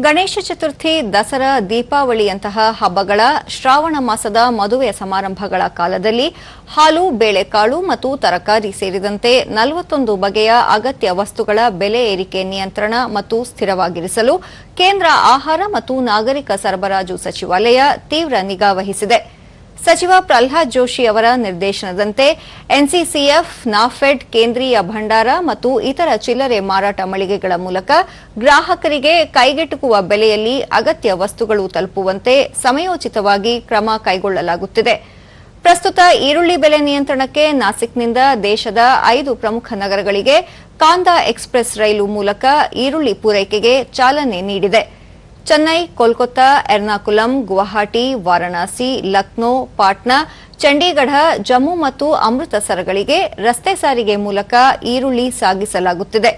ಗಣೇಶ ಚತುರ್ಥಿ, ದಸರಾ, ದೀಪಾವಳಿಯಂತಹ ಹಬ್ಬಗಳ ಶ್ರಾವಣ ಮಾಸದ ಮದುವೆ ಸಮಾರಂಭಗಳ ಕಾಲದಲ್ಲಿ ಹಾಲು, ಬೇಳೆಕಾಳು ಮತ್ತು ತರಕಾರಿ ಸೇರಿದಂತೆ 41 ಬಗೆಯ ಅಗತ್ಯ ವಸ್ತುಗಳ ಬೆಲೆ ಏರಿಕೆ ನಿಯಂತ್ರಣ ಮತ್ತು ಸ್ಥಿರವಾಗಿರಿಸಲು ಕೇಂದ್ರ ಆಹಾರ ಮತ್ತು ನಾಗರಿಕ ಸರಬರಾಜು ಸಚಿವಾಲಯ ತೀವ್ರ ನಿಗಾ ವಹಿಸಿದೆ. ಸಚಿವ ಪ್ರಹ್ಲಾದ್ ಜೋಶಿ ಅವರ ನಿರ್ದೇಶನದಂತೆ ಎನ್ಸಿಸಿಎಫ್, ನಾಫೆಡ್, ಕೇಂದ್ರೀಯ ಭಂಡಾರ ಮತ್ತು ಇತರ ಚಿಲ್ಲರೆ ಮಾರಾಟ ಮಳಿಗೆಗಳ ಮೂಲಕ ಗ್ರಾಹಕರಿಗೆ ಕೈಗೆಟುಕುವ ಬೆಲೆಯಲ್ಲಿ ಅಗತ್ಯ ವಸ್ತುಗಳು ತಲುಪುವಂತೆ ಸಮಯೋಚಿತವಾಗಿ ಕ್ರಮ ಕೈಗೊಳ್ಳಲಾಗುತ್ತಿದೆ. ಪ್ರಸ್ತುತ ಈರುಳ್ಳಿ ಬೆಲೆ ನಿಯಂತ್ರಣಕ್ಕೆ ನಾಸಿಕ್ನಿಂದ ದೇಶದ 5 ಪ್ರಮುಖ ನಗರಗಳಿಗೆ ಕಾಂದಾ ಎಕ್ಸ್‌ಪ್ರೆಸ್ ರೈಲು ಮೂಲಕ ಈರುಳ್ಳಿ ಪೂರೈಕೆಗೆ ಚಾಲನೆ ನೀಡಿದೆ. ಚೆನ್ನೈ, ಕೋಲ್ಕತ್ತಾ, ಎರ್ನಾಕುಲಂ, ಗುವಾಹಟಿ, ವಾರಣಾಸಿ, ಲಕ್ನೋ, ಪಾಟ್ನಾ, ಚಂಡೀಗಢ, ಜಮ್ಮು ಮತ್ತು ಅಮೃತಸರಗಳಿಗೆ ರಸ್ತೆ ಸಾರಿಗೆ ಮೂಲಕ ಈರುಳ್ಳಿ ಸಾಗಿಸಲಾಗುತ್ತಿದೆ.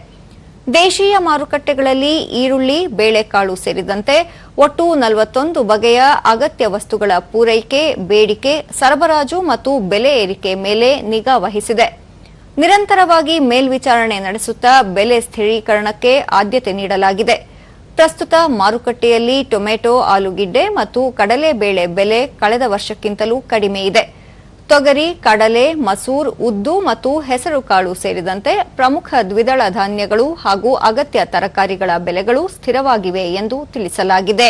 ದೇಶೀಯ ಮಾರುಕಟ್ಟೆಗಳಲ್ಲಿ ಈರುಳ್ಳಿ, ಬೇಳೆಕಾಳು ಸೇರಿದಂತೆ ಒಟ್ಟು 41 ಬಗೆಯ ಅಗತ್ಯ ವಸ್ತುಗಳ ಪೂರೈಕೆ, ಬೇಡಿಕೆ, ಸರಬರಾಜು ಮತ್ತು ಬೆಲೆ ಏರಿಕೆ ಮೇಲೆ ನಿಗಾ ವಹಿಸಿದೆ. ನಿರಂತರವಾಗಿ ಮೇಲ್ವಿಚಾರಣೆ ನಡೆಸುತ್ತಾ ಬೆಲೆ ಸ್ಥಿರೀಕರಣಕ್ಕೆ ಆದ್ಯತೆ ನೀಡಲಾಗಿದೆ. ಪ್ರಸ್ತುತ ಮಾರುಕಟ್ಟೆಯಲ್ಲಿ ಟೊಮೆಟೊ, ಆಲೂಗೆಡ್ಡೆ ಮತ್ತು ಕಡಲೆಬೇಳೆ ಬೆಲೆ ಕಳೆದ ವರ್ಷಕ್ಕಿಂತಲೂ ಕಡಿಮೆ ಇದೆ. ತೊಗರಿ, ಕಡಲೆ, ಮಸೂರ್, ಉದ್ದು ಮತ್ತು ಹೆಸರುಕಾಳು ಸೇರಿದಂತೆ ಪ್ರಮುಖ ದ್ವಿದಳ ಧಾನ್ಯಗಳು ಹಾಗೂ ಅಗತ್ಯ ತರಕಾರಿಗಳ ಬೆಲೆಗಳು ಸ್ಥಿರವಾಗಿವೆ ಎಂದು ತಿಳಿಸಲಾಗಿದೆ.